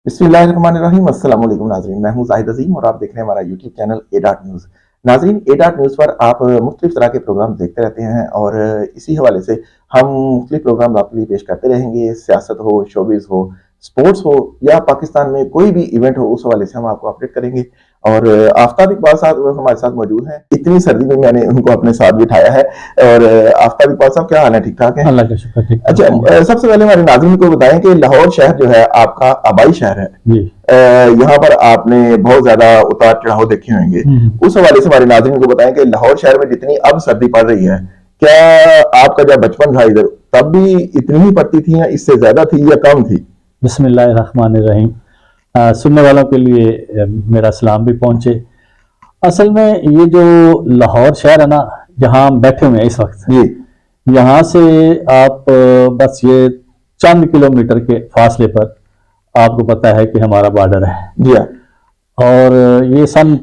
बिस्मिल्लाहिर्रहमानिर्रहीम। अस्सलाम वालेकुम नाज़रीन, मैं हूं ज़ाहिद अज़ीम और आप देख रहे हैं हमारा यूट्यूब चैनल A.न्यूज़। नाज़रीन, A.न्यूज़ न्यूज़ पर आप मुख्तलिफ तरह के प्रोग्राम देखते रहते हैं और इसी हवाले से हम मुख्तलिफ प्रोग्राम आपके लिए पेश करते रहेंगे। सियासत हो, शोबिज़ हो, स्पोर्ट्स हो या पाकिस्तान में कोई भी इवेंट हो, उस हवाले से हम आपको अपडेट करेंगे। और आफ्ताब इकबाल साहब हमारे साथ मौजूद हैं। इतनी सर्दी में मैंने उनको अपने साथ बिठाया है। और आफ्ताब इकबाल साहब, क्या हाल है? ठीक ठाक है? अल्लाह का शुक्र, ठीक। अच्छा, सबसे पहले हमारे नाज़रीन को बताएं कि लाहौर शहर जो है आपका आबाई शहर है जी। यहाँ पर आपने बहुत ज्यादा उतार चढ़ाव देखे होंगे। उस हवाले से हमारे नाज़रीन को बताएं कि लाहौर शहर में जितनी अब सर्दी पड़ रही है, क्या आपका जब बचपन था इधर तब भी इतनी ही पड़ती थी या इससे ज्यादा थी या कम थी? बिस्मिल्लाहिर्रहमानिर्रहीम। सुनने वालों के लिए मेरा सलाम भी पहुंचे। असल में ये जो लाहौर शहर है ना, जहाँ हम बैठे हुए हैं इस वक्त जी, यहाँ से आप बस ये चंद किलोमीटर के फासले पर आपको पता है कि हमारा बॉर्डर है जी। और ये सन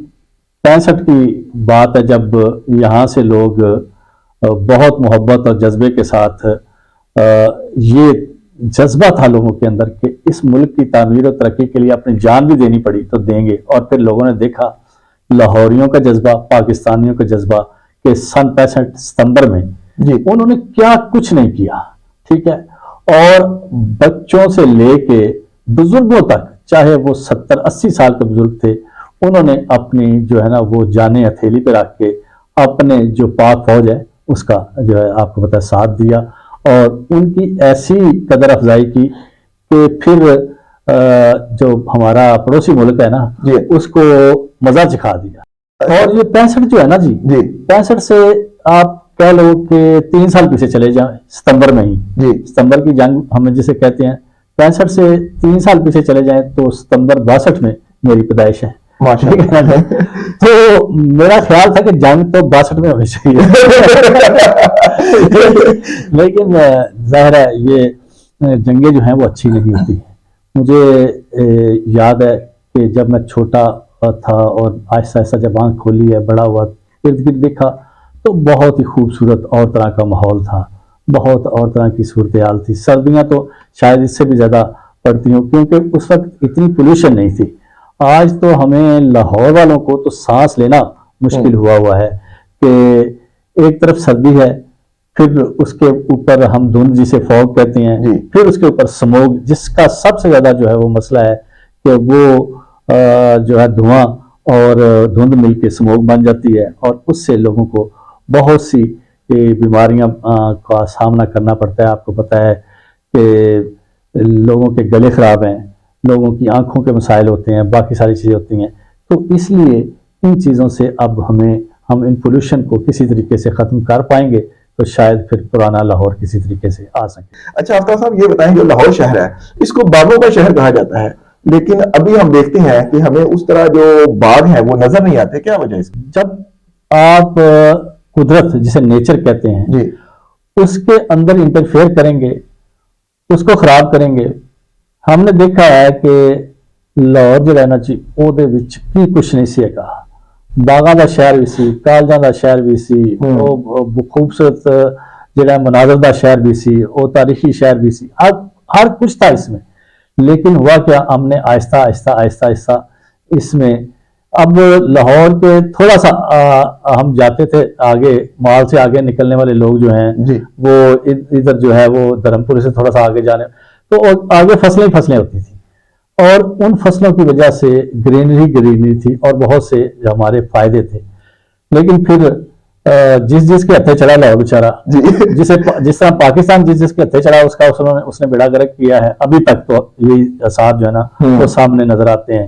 65 की बात है जब यहाँ से लोग बहुत मोहब्बत और जज्बे के साथ ये जज्बा था लोगों के अंदर कि इस मुल्क की तामीर और तरक्की के लिए अपनी जान भी देनी पड़ी तो देंगे। और फिर लोगों ने देखा लाहौरियों का जज्बा, पाकिस्तानियों का जज्बा कि सन 65 सितंबर में जी उन्होंने क्या कुछ नहीं किया, ठीक है। और बच्चों से लेके बुजुर्गों तक, चाहे वो 70-80 साल के बुजुर्ग थे, उन्होंने अपनी जो है ना वो जाने हथेली पे रख के अपने जो पाक फौज है उसका जो है आपको पता है साथ दिया और उनकी ऐसी कदर अफजाई की कि फिर जो हमारा पड़ोसी मुल्क है ना जी उसको मजा चिखा दिया। और ये 65 जो है ना जी 65 से आप कह लो कि 3 साल पीछे चले जाए, सितंबर में ही जी, सितंबर की जंग हम जिसे कहते हैं, 65 से 3 साल पीछे चले जाएं तो सितंबर 62 में मेरी पैदाइश है। तो मेरा ख्याल था कि जंग तो 62 में होनी चाहिए लेकिन जाहिर है ये जंगें जो हैं वो अच्छी नहीं होती। मुझे याद है कि जब मैं छोटा था और आहिस्ता आहिस्ता जब आँख खोली है, बड़ा हुआ, इर्द गिर्द देखा तो बहुत ही खूबसूरत और तरह का माहौल था, बहुत और तरह की सूरत हाल थी। सर्दियाँ तो शायद इससे भी ज़्यादा पड़ती हों क्योंकि उस वक्त इतनी पोल्यूशन नहीं थी। आज तो हमें लाहौर वालों को तो सांस लेना मुश्किल हुआ है कि एक तरफ सर्दी है, फिर उसके ऊपर हम धुंध जिसे फॉग कहते हैं, फिर उसके ऊपर स्मोक, जिसका सबसे ज़्यादा जो है वो मसला है कि वो जो है धुआं और धुंध मिलके स्मोक बन जाती है और उससे लोगों को बहुत सी बीमारियां का सामना करना पड़ता है। आपको पता है कि लोगों के गले खराब हैं, लोगों की आंखों के मसाइल होते हैं, बाकी सारी चीज़ें होती हैं। तो इसलिए इन चीज़ों से अब हम इन पोल्यूशन को किसी तरीके से ख़त्म कर पाएंगे तो शायद फिर पुराना लाहौर किसी तरीके से आ सके। अच्छा आफ्ताब साहब, ये बताएं जो लाहौर शहर है इसको बागों का शहर कहा जाता है, लेकिन अभी हम देखते हैं कि हमें उस तरह जो बाग हैं वो नजर नहीं आते, क्या वजह है इसकी? जब आप कुदरत जिसे नेचर कहते हैं जी, उसके अंदर इंटरफेयर करेंगे, उसको खराब करेंगे। हमने देखा है कि लाहौर जो रहना चाहिए ओदे विच की कुछ नहीं सी है, बागां दा शहर भी सी, कालजां दा शहर भी सी, खूबसूरत जिहड़ा मनाजर दा शहर भी सी, वो तारीखी शहर भी सी, हर कुछ था इसमें। लेकिन हुआ क्या, हमने आहिस्ता आहिस्ता आहिस्ता आहिस्ता इसमें अब लाहौर के थोड़ा सा हम जाते थे आगे, माल से आगे निकलने वाले लोग जो हैं वो इधर जो है वो धर्मपुर से थोड़ा सा आगे जाने तो आगे फसलें होती थी और उन फसलों की वजह से ग्रीनरी थी और बहुत से हमारे फायदे थे। लेकिन फिर जिस के हथे चढ़ा लाहौर बेचारा, जिस तरह पाकिस्तान जिस के हथे चढ़ा उसका उसने बेड़ा गर्क किया है, अभी तक तो यही आसार जो है ना वो सामने नजर आते हैं।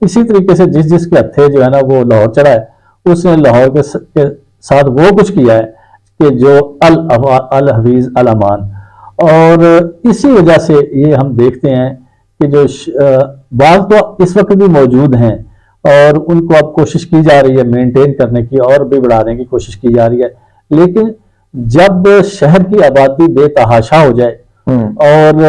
इसी तरीके से जिस के हथे जो है ना वो लाहौर चढ़ा है, उसने लाहौर के साथ वो कुछ किया है कि जो अल हफीज अल अमान। और इसी वजह से ये हम देखते हैं कि जो बाग तो इस वक्त भी मौजूद हैं और उनको अब कोशिश की जा रही है मेंटेन करने की और भी बढ़ाने की कोशिश की जा रही है। लेकिन जब शहर की आबादी बेतहाशा हो जाए और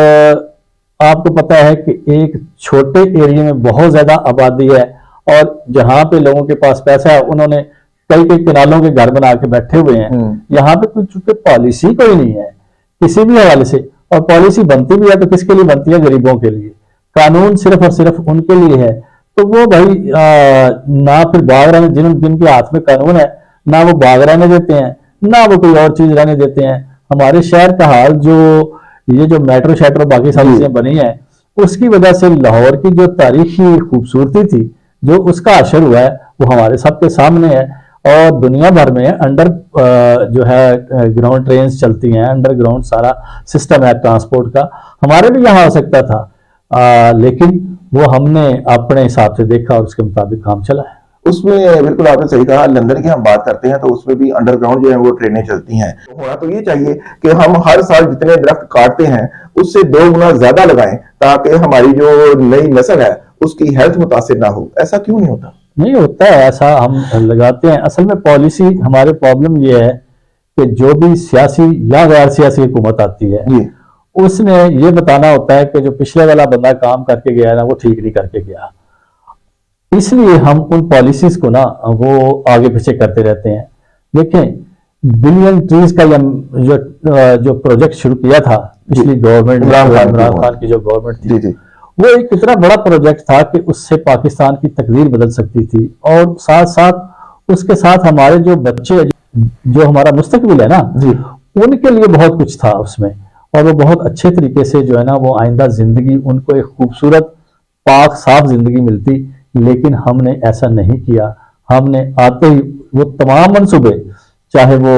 आपको पता है कि एक छोटे एरिया में बहुत ज्यादा आबादी है और जहां पे लोगों के पास पैसा है उन्होंने कई किनालों के घर बना के बैठे हुए हैं। यहाँ पे कोई चूंकि पॉलिसी कोई नहीं है किसी भी हवाले से, और पॉलिसी बनती भी है तो किसके लिए बनती है? गरीबों के लिए। कानून सिर्फ और सिर्फ उनके लिए है, तो वो भाई ना फिर भाग रहने, जिनके हाथ में कानून है ना वो भाग रहने देते हैं, ना वो कोई और चीज रहने देते हैं। हमारे शहर का हाल ये जो मेट्रो शेट्रो बाकी सारी चीजें बनी है, उसकी वजह से लाहौर की जो तारीखी खूबसूरती थी, जो उसका असर हुआ है, वो हमारे सबके सामने है। और दुनिया भर में अंडर जो है ग्राउंड ट्रेन चलती हैं, अंडरग्राउंड सारा सिस्टम है ट्रांसपोर्ट का, हमारे भी यहाँ हो सकता था, लेकिन वो हमने अपने हिसाब से देखा और उसके मुताबिक काम चला है। उसमें बिल्कुल आपने सही कहा, लंदन की हम बात करते हैं तो उसमें भी अंडरग्राउंड जो है वो ट्रेनें चलती हैं। तो होना तो ये चाहिए कि हम हर साल जितने दरख्त काटते हैं उससे 2 गुना ज्यादा लगाएं, ताकि हमारी जो नई नस्ल है उसकी हेल्थ मुतासिर ना हो। ऐसा क्यों नहीं होता? नहीं होता है ऐसा, हम लगाते हैं। असल में पॉलिसी, हमारे प्रॉब्लम ये है कि जो भी सियासी या गैर सियासी हुकूमत आती है, उसने ये बताना होता है कि जो पिछले वाला बंदा काम करके गया ना, वो ठीक नहीं करके गया। इसलिए हम उन पॉलिसीज को ना वो आगे पीछे करते रहते हैं। देखें, बिलियन ट्रीज का जो प्रोजेक्ट शुरू किया था पिछली गवर्नमेंट, इमरान खान की जो गवर्नमेंट थी, वो एक इतना बड़ा प्रोजेक्ट था कि उससे पाकिस्तान की तकदीर बदल सकती थी। और साथ साथ उसके साथ हमारे जो बच्चे, जो हमारा मुस्तकबिल है ना, उनके लिए बहुत कुछ था उसमें। और वो बहुत अच्छे तरीके से जो है ना, वो आइंदा जिंदगी, उनको एक खूबसूरत पाक साफ जिंदगी मिलती। लेकिन हमने ऐसा नहीं किया। हमने आते ही वो तमाम मंसूबे, चाहे वो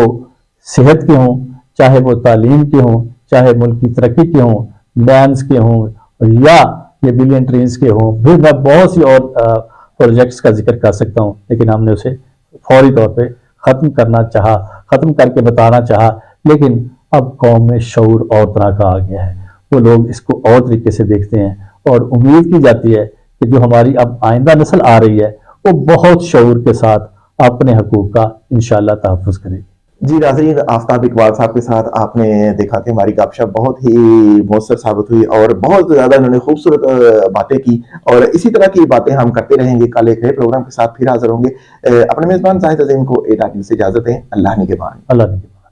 सेहत के हों, चाहे वो तालीम के हों, चाहे मुल्क की तरक्की के हों, डैम्स के हों, या ये बिलियन ट्रेन्स के हों, फिर मैं बहुत सी और प्रोजेक्ट्स का जिक्र कर सकता हूं, लेकिन हमने उसे फौरी तौर पे खत्म करना चाहा, खत्म करके बताना चाहा। लेकिन अब कौम में शऊर और तरह का आ गया है, वो लोग इसको और तरीके से देखते हैं। और उम्मीद की जाती है कि जो हमारी अब आइंदा नस्ल आ रही है, वो बहुत शऊर के साथ अपने हकूक का इंशाअल्लाह तहफ़्फ़ुज़ करेगी। जी नाज़रीन, आफताब इकबाल साहब के साथ आपने देखा कि हमारी गपशप बहुत ही मौसर साबित हुई और बहुत ज़्यादा उन्होंने खूबसूरत बातें की। और इसी तरह की बातें हम करते रहेंगे। कल एक नए प्रोग्राम के साथ फिर हाजिर होंगे। अपने मेज़बान जाहिद अज़ीम को ए.डॉट न्यूज़ से इजाज़त दें। अल्लाह निगहबान। अल्लाह निगहबान।